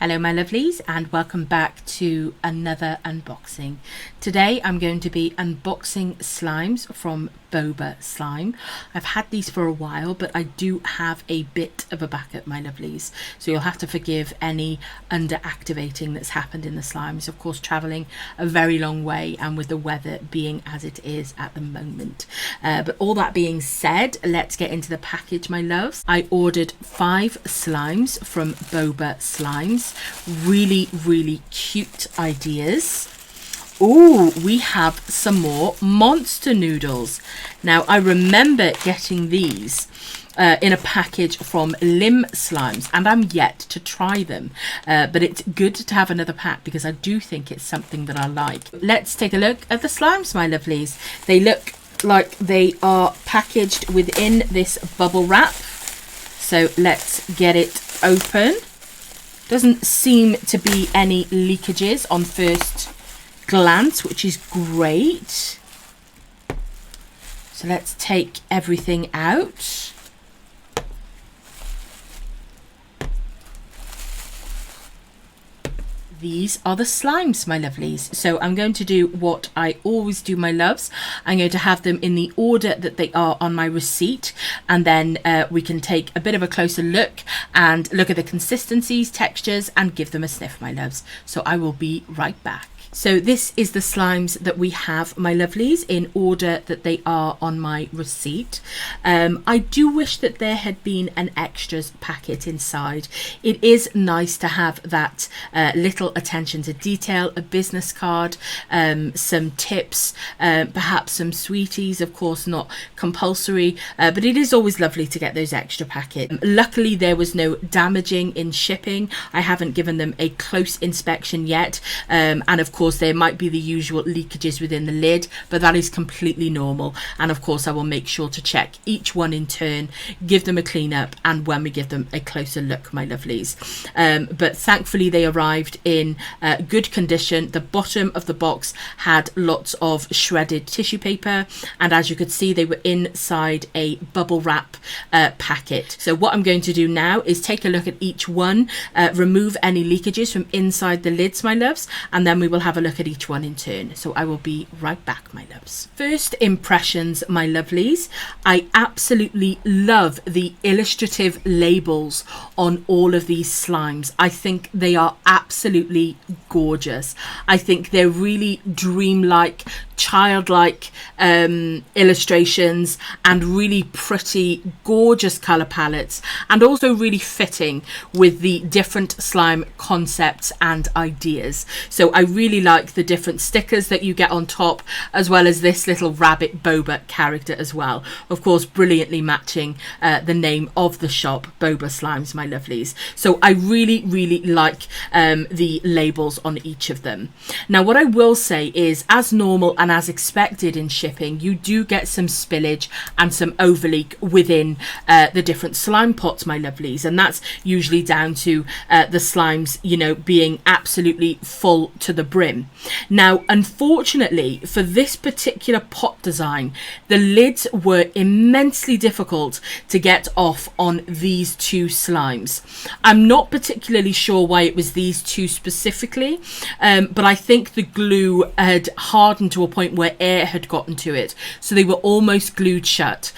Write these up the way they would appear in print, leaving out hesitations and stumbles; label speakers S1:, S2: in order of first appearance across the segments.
S1: Hello my lovelies, and welcome back to another unboxing. Today I'm going to be unboxing slimes from Boba Sliime. I've had these for a while, but I do have a bit of a backup, my lovelies, so you'll have to forgive any underactivating that's happened in the slimes. Of course, travelling a very long way and with the weather being as it is at the moment. But all that being said, let's get into the package, my loves. I ordered 5 slimes from Boba Slimes. Really cute ideas. Oh, we have some more monster noodles. Now, I remember getting these in a package from Lim Slimes, and I'm yet to try them. But it's good to have another pack because I do think it's something that I like. Let's take a look at the slimes, my lovelies. They look like they are packaged within this bubble wrap. So let's get it open. Doesn't seem to be any leakages on first glance, which is great. So let's take everything out. These are the slimes, my lovelies. So I'm going to do what I always do, my loves. I'm going to have them in the order that they are on my receipt, and then we can take a bit of a closer look and look at the consistencies, textures, and give them a sniff, my loves. So I will be right back. So this is the slimes that we have, my lovelies, in order that they are on my receipt. I do wish that there had been an extras packet inside. It is nice to have that little attention to detail, a business card, some tips, perhaps some sweeties, of course not compulsory, but it is always lovely to get those extra packets. Luckily there was no damaging in shipping. I haven't given them a close inspection yet, and of course there might be the usual leakages within the lid, but that is completely normal. And of course I will make sure to check each one in turn, give them a clean up, and when we give them a closer look, my lovelies. But thankfully they arrived in good condition. The bottom of the box had lots of shredded tissue paper, and as you could see they were inside a bubble wrap packet. So what I'm going to do now is take a look at each one, remove any leakages from inside the lids, my loves, and then we will have a look at each one in turn. So I will be right back, my loves. First impressions, my lovelies. I absolutely love the illustrative labels on all of these slimes. I think they are absolutely gorgeous. I think they're really dreamlike, childlike illustrations, and really pretty, gorgeous color palettes, and also really fitting with the different slime concepts and ideas. So I really like the different stickers that you get on top, as well as this little rabbit Boba character as well. Of course, brilliantly matching the name of the shop, Boba Slimes, my lovelies. So I really like the labels on each of them. Now what I will say is, as normal and as expected in shipping, you do get some spillage and some overleak within the different slime pots, my lovelies, and that's usually down to the slimes, you know, being absolutely full to the brim. Now unfortunately for this particular pot design, the lids were immensely difficult to get off on these 2 slimes. I'm not particularly sure why it was these 2 specifically, but I think the glue had hardened to a point where air had gotten to it, so they were almost glued shut.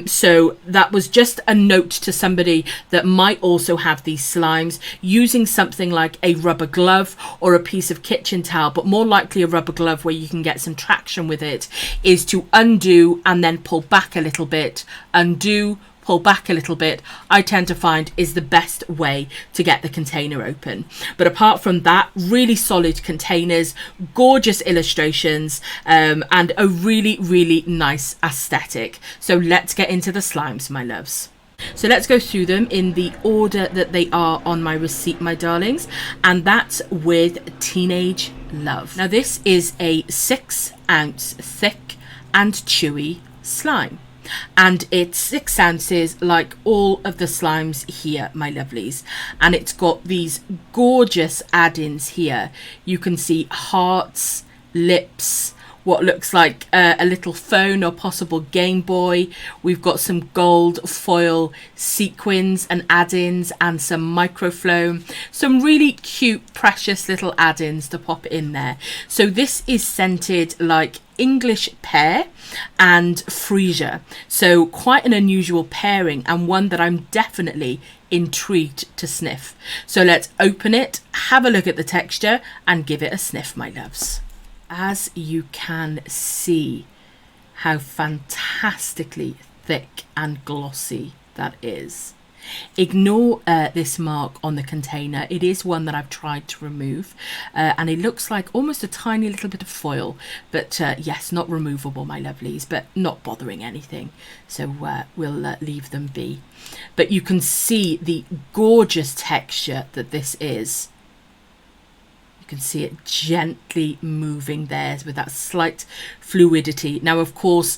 S1: So that was just a note to somebody that might also have these slimes, using something like a rubber glove or a piece of kitchen towel, but more likely a rubber glove where you can get some traction with it, is to undo and then pull back a little bit, undo, pull back a little bit, I tend to find is the best way to get the container open. But apart from that, really solid containers, gorgeous illustrations, and a really nice aesthetic. So let's get into the slimes, my loves. So let's go through them in the order that they are on my receipt, my darlings, and that's with Teenage Love. Now this is a 6 ounce thick and chewy slime, and it's 6 ounces like all of the slimes here, my lovelies, and it's got these gorgeous add-ins here. You can see hearts, lips, what looks like a little phone or possible Game Boy. We've got some gold foil sequins and add-ins and some microfloam, some really cute precious little add-ins to pop in there. So this is scented like English pear and freesia, so quite an unusual pairing and one that I'm definitely intrigued to sniff. So let's open it, have a look at the texture and give it a sniff, my loves. As you can see how fantastically thick and glossy that is. Ignore this mark on the container. It is one that I've tried to remove and it looks like almost a tiny little bit of foil, but yes, not removable, my lovelies, but not bothering anything, so we'll leave them be. But you can see the gorgeous texture that this is. You can see it gently moving there with that slight fluidity. Now, of course,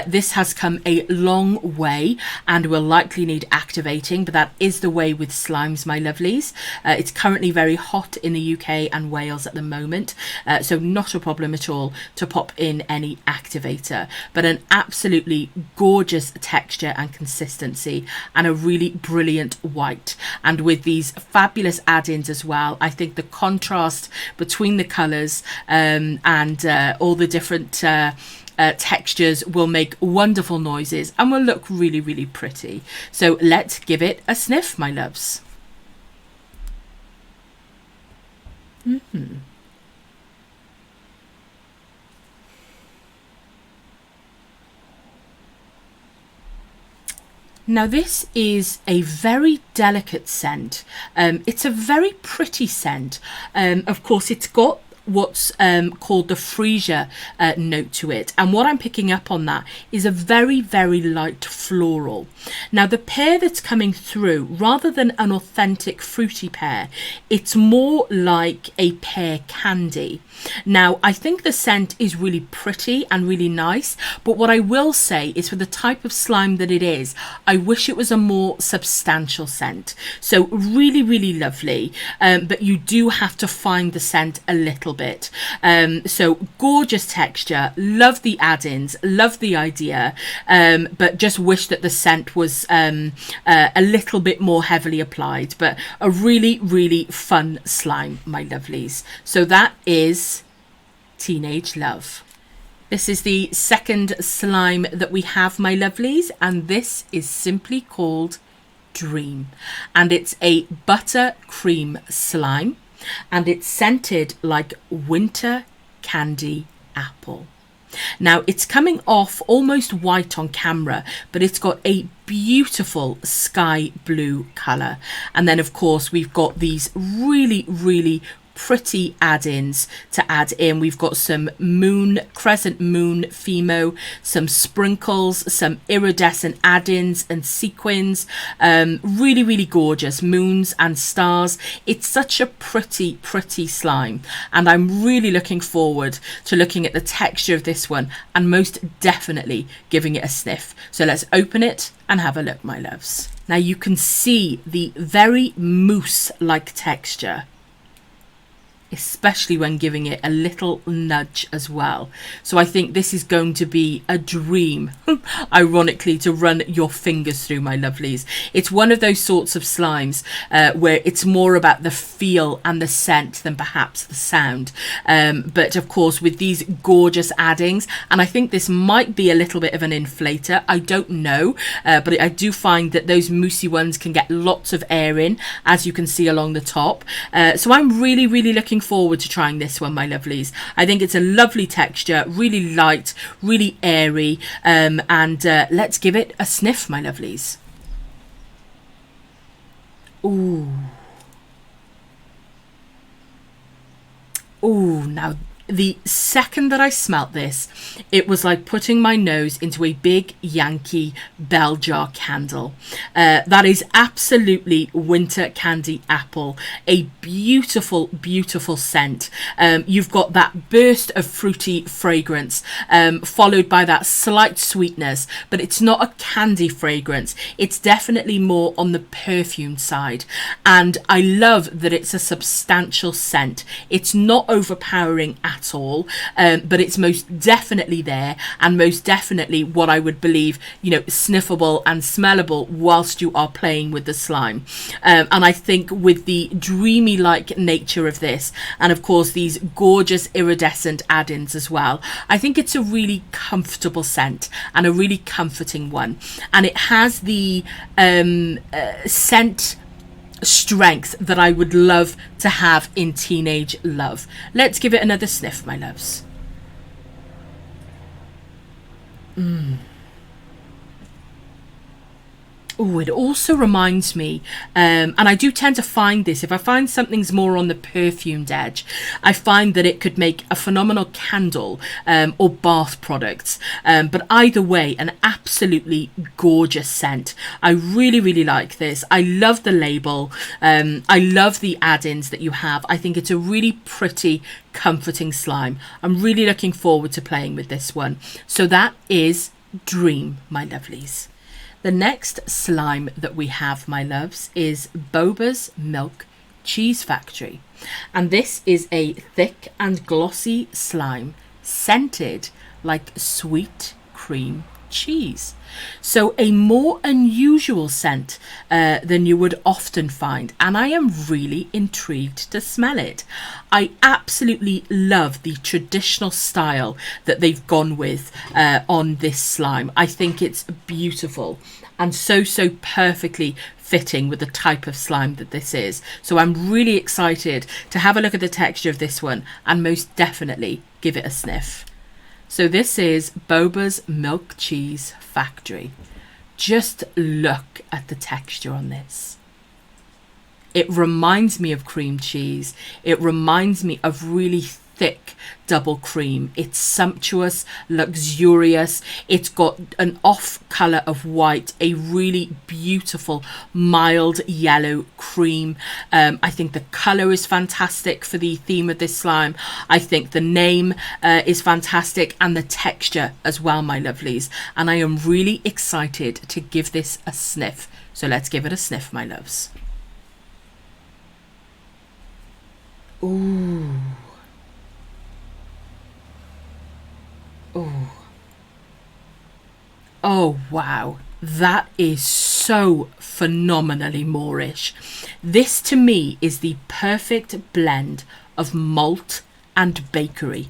S1: this has come a long way and will likely need activating, but that is the way with slimes, my lovelies. It's currently very hot in the UK and Wales at the moment, so not a problem at all to pop in any activator, but an absolutely gorgeous texture and consistency and a really brilliant white. And with these fabulous add-ins as well, I think the contrast between the colours and all the different textures will make wonderful noises and will look really, really pretty. So let's give it a sniff, my loves. Now this is a very delicate scent. It's a very pretty scent. Of course, it's got what's called the freesia note to it, and what I'm picking up on that is a very, very light floral. Now the pear that's coming through, rather than an authentic fruity pear, it's more like a pear candy. Now I think the scent is really pretty and really nice, but what I will say is for the type of slime that it is, I wish it was a more substantial scent. So really, really lovely, but you do have to find the scent a little bit. So gorgeous texture, love the add-ins, love the idea, but just wish that the scent was a little bit more heavily applied, but a really, really fun slime, my lovelies. So that is Teenage Love. This is the second slime that we have, my lovelies, and this is simply called Dream, and it's a buttercream slime, and it's scented like winter candy apple. Now it's coming off almost white on camera, but it's got a beautiful sky blue colour, and then of course we've got these really, really pretty add-ins to add in. We've got some moon, crescent moon Fimo, some sprinkles, some iridescent add-ins and sequins, really, really gorgeous moons and stars. It's such a pretty, pretty slime, and I'm really looking forward to looking at the texture of this one and most definitely giving it a sniff. So let's open it and have a look, my loves. Now you can see the very mousse-like texture, especially when giving it a little nudge as well. So I think this is going to be a dream, ironically, to run your fingers through, my lovelies. It's one of those sorts of slimes where it's more about the feel and the scent than perhaps the sound. But of course, with these gorgeous addings, and I think this might be a little bit of an inflator, I don't know, but I do find that those moussey ones can get lots of air in, as you can see along the top. So I'm really, really looking forward to trying this one, my lovelies. I think it's a lovely texture, really light, really airy, and let's give it a sniff, my lovelies. Ooh. Ooh, now the second that I smelt this, it was like putting my nose into a big Yankee bell jar candle. That is absolutely winter candy apple. A beautiful, beautiful scent. You've got that burst of fruity fragrance, followed by that slight sweetness, but it's not a candy fragrance. It's definitely more on the perfume side. And I love that it's a substantial scent. It's not overpowering at at all, but it's most definitely there, and most definitely what I would believe, you know, sniffable and smellable whilst you are playing with the slime. And I think with the dreamy like nature of this, and of course these gorgeous iridescent add-ins as well, I think it's a really comfortable scent and a really comforting one, and it has the scent strength that I would love to have in teenage love. Let's give it another sniff, my loves. Oh, it also reminds me, and I do tend to find this, if I find something's more on the perfumed edge, I find that it could make a phenomenal candle or bath products. But either way, an absolutely gorgeous scent. I really, really like this. I love the label. I love the add-ins that you have. I think it's a really pretty, comforting slime. I'm really looking forward to playing with this one. So that is Dream, my lovelies. The next slime that we have, my loves, is Boba's Milk Cheese Factory. And this is a thick and glossy slime scented like sweet cream cheese. So a more unusual scent than you would often find, and I am really intrigued to smell it. I absolutely love the traditional style that they've gone with on this slime. I think it's beautiful and so perfectly fitting with the type of slime that this is. So I'm really excited to have a look at the texture of this one and most definitely give it a sniff. So this is Boba's Milk Cheese Factory. Just look at the texture on this. It reminds me of cream cheese. It reminds me of really thick double cream. It's sumptuous, luxurious. It's got an off colour of white, a really beautiful mild yellow cream. I think the colour is fantastic for the theme of this slime. I think the name is fantastic, and the texture as well, my lovelies. And I am really excited to give this a sniff. So let's give it a sniff, my loves. Ooh. Oh. Oh, wow. That is so phenomenally Moorish. This to me is the perfect blend of malt and bakery.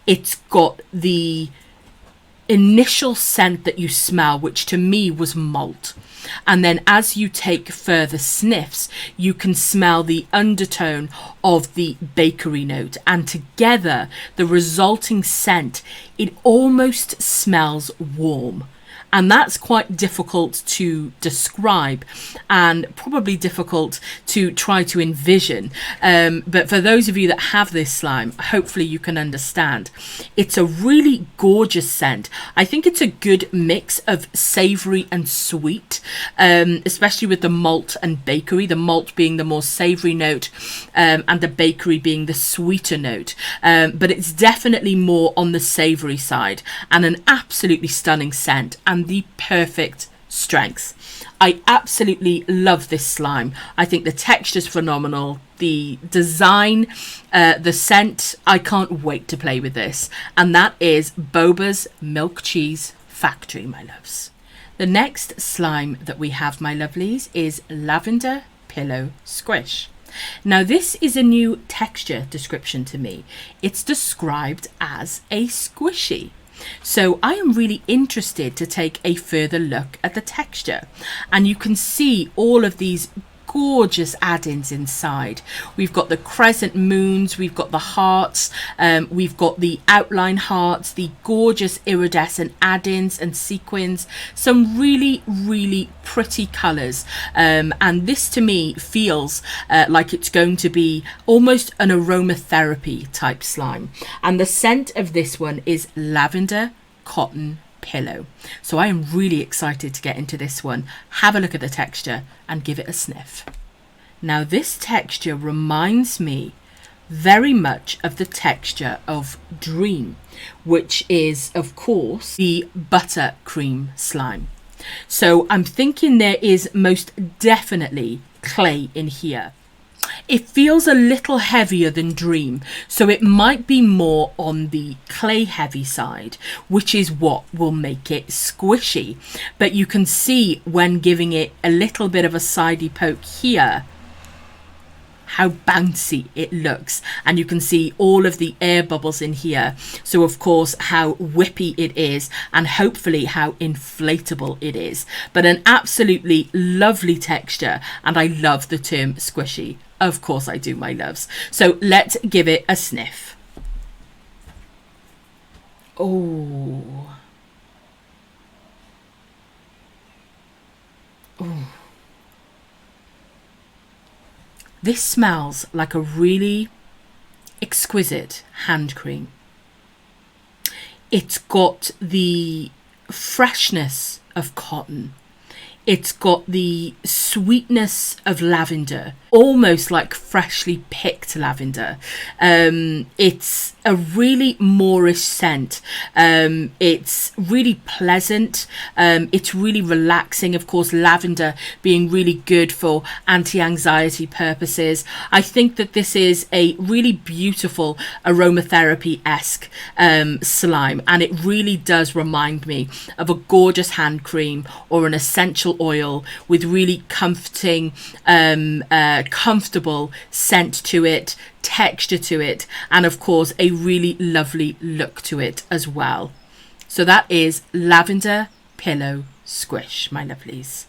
S1: It's got the initial scent that you smell, which to me was malt. And then as you take further sniffs, you can smell the undertone of the bakery note. And together, the resulting scent, it almost smells warm. And that's quite difficult to describe and probably difficult to try to envision. But for those of you that have this slime, hopefully you can understand. It's a really gorgeous scent. I think it's a good mix of savoury and sweet, especially with the malt and bakery, the malt being the more savoury note and the bakery being the sweeter note. But it's definitely more on the savoury side, and an absolutely stunning scent. And the perfect strength. I absolutely love this slime. I think the texture's phenomenal. The design, the scent, I can't wait to play with this. And that is Boba's Milk Cheese Factory, my loves. The next slime that we have, my lovelies, is Lavender Pillow Squish. Now this is a new texture description to me. It's described as a squishy. So I am really interested to take a further look at the texture, and you can see all of these gorgeous add-ins inside. We've got the crescent moons, we've got the hearts, we've got the outline hearts, the gorgeous iridescent add-ins and sequins, some really pretty colours, and this to me feels like it's going to be almost an aromatherapy type slime. And the scent of this one is lavender cotton pillow. So I am really excited to get into this one, have a look at the texture and give it a sniff. Now this texture reminds me very much of the texture of Dream, which is of course the buttercream slime. So I'm thinking there is most definitely clay in here. It feels a little heavier than Dream, so it might be more on the clay heavy side, which is what will make it squishy. But you can see when giving it a little bit of a sidey poke here how bouncy it looks, and you can see all of the air bubbles in here, so of course how whippy it is and hopefully how inflatable it is. But an absolutely lovely texture, and I love the term squishy. Of course I do, my loves. So let's give it a sniff. Oh, this smells like a really exquisite hand cream. It's got the freshness of cotton. It's got the sweetness of lavender, almost like freshly picked lavender. It's a really Moorish scent. It's really pleasant. It's really relaxing. Of course, lavender being really good for anti-anxiety purposes. I think that this is a really beautiful aromatherapy-esque slime, and it really does remind me of a gorgeous hand cream or an essential oil with really comforting, comfortable scent to it, texture to it, and of course a really lovely look to it as well. So that is Lavender Pillow Squish, my lovelies.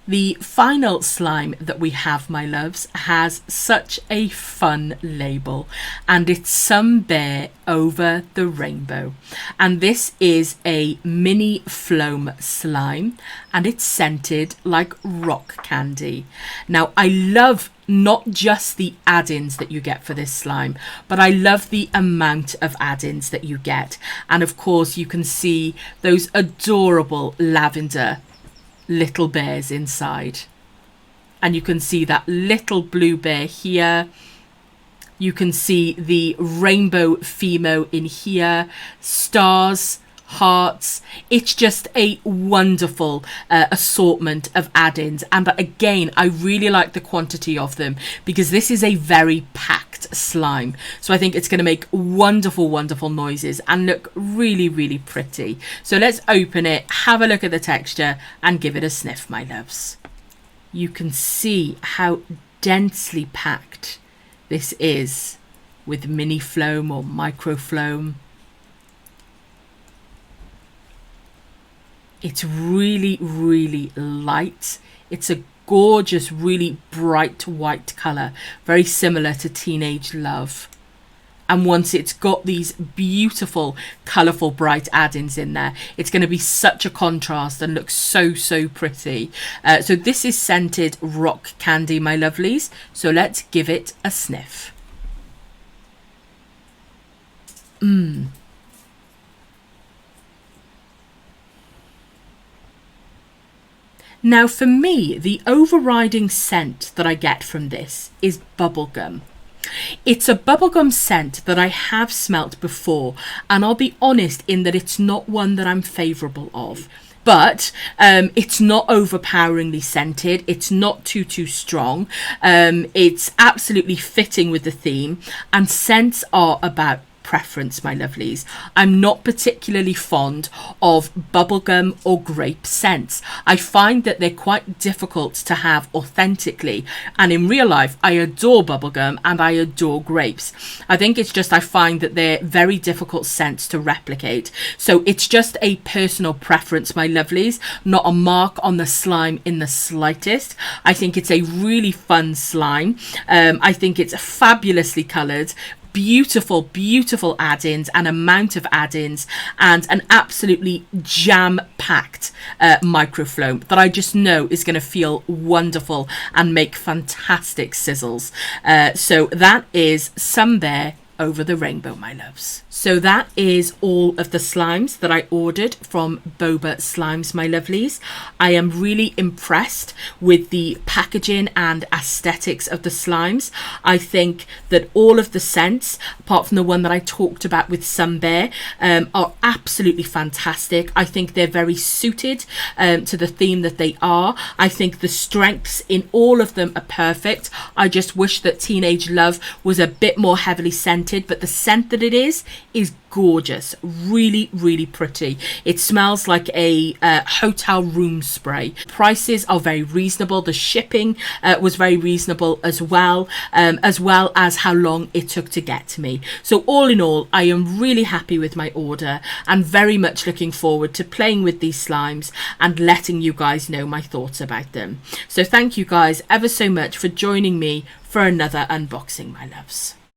S1: The final slime that we have, my loves, has such a fun label, and it's Some Bear Over the Rainbow. And this is a mini Phloem slime, and it's scented like rock candy. Now, I love not just the add-ins that you get for this slime, but I love the amount of add-ins that you get. And of course, you can see those adorable lavender little bears inside, and you can see that little blue bear here. You can see the rainbow Phemo in here, stars, hearts. It's just a wonderful assortment of add-ins, and again I really like the quantity of them because this is a very packed slime, so I think it's going to make wonderful noises and look really pretty. So let's open it, have a look at the texture, and give it a sniff, my loves. You can see how densely packed this is with mini Phloem or micro Phloem. It's really light. It's a gorgeous, really bright white colour, very similar to Teenage Love. And once it's got these beautiful, colourful, bright add-ins in there, it's going to be such a contrast and look so pretty. So this is scented rock candy, my lovelies. So let's give it a sniff. Now for me, the overriding scent that I get from this is bubblegum. It's a bubblegum scent that I have smelt before, and I'll be honest in that it's not one that I'm favourable of. But it's not overpoweringly scented. It's not too strong. It's absolutely fitting with the theme, and scents are about preference, my lovelies. I'm not particularly fond of bubblegum or grape scents. I find that they're quite difficult to have authentically, and in real life I adore bubblegum and I adore grapes. I think it's just I find that they're very difficult scents to replicate. So it's just a personal preference, my lovelies, not a mark on the slime in the slightest. I think it's a really fun slime. I think it's fabulously coloured, beautiful add-ins, an amount of add-ins, and an absolutely jam-packed micro Phloem that I just know is going to feel wonderful and make fantastic sizzles. So that is Some Bear over the rainbow, my loves. So that is all of the slimes that I ordered from Boba Slimes, my lovelies. I am really impressed with the packaging and aesthetics of the slimes. I think that all of the scents, apart from the one that I talked about with Sun Bear, are absolutely fantastic. I think they're very suited to the theme that they are. I think the strengths in all of them are perfect. I just wish that Teenage Love was a bit more heavily scented, but the scent that it is gorgeous, really, really pretty. It smells like a hotel room spray. Prices are very reasonable. The shipping was very reasonable as well as how long it took to get to me. So all in all, I am really happy with my order and very much looking forward to playing with these slimes and letting you guys know my thoughts about them. So thank you guys ever so much for joining me for another unboxing, my loves.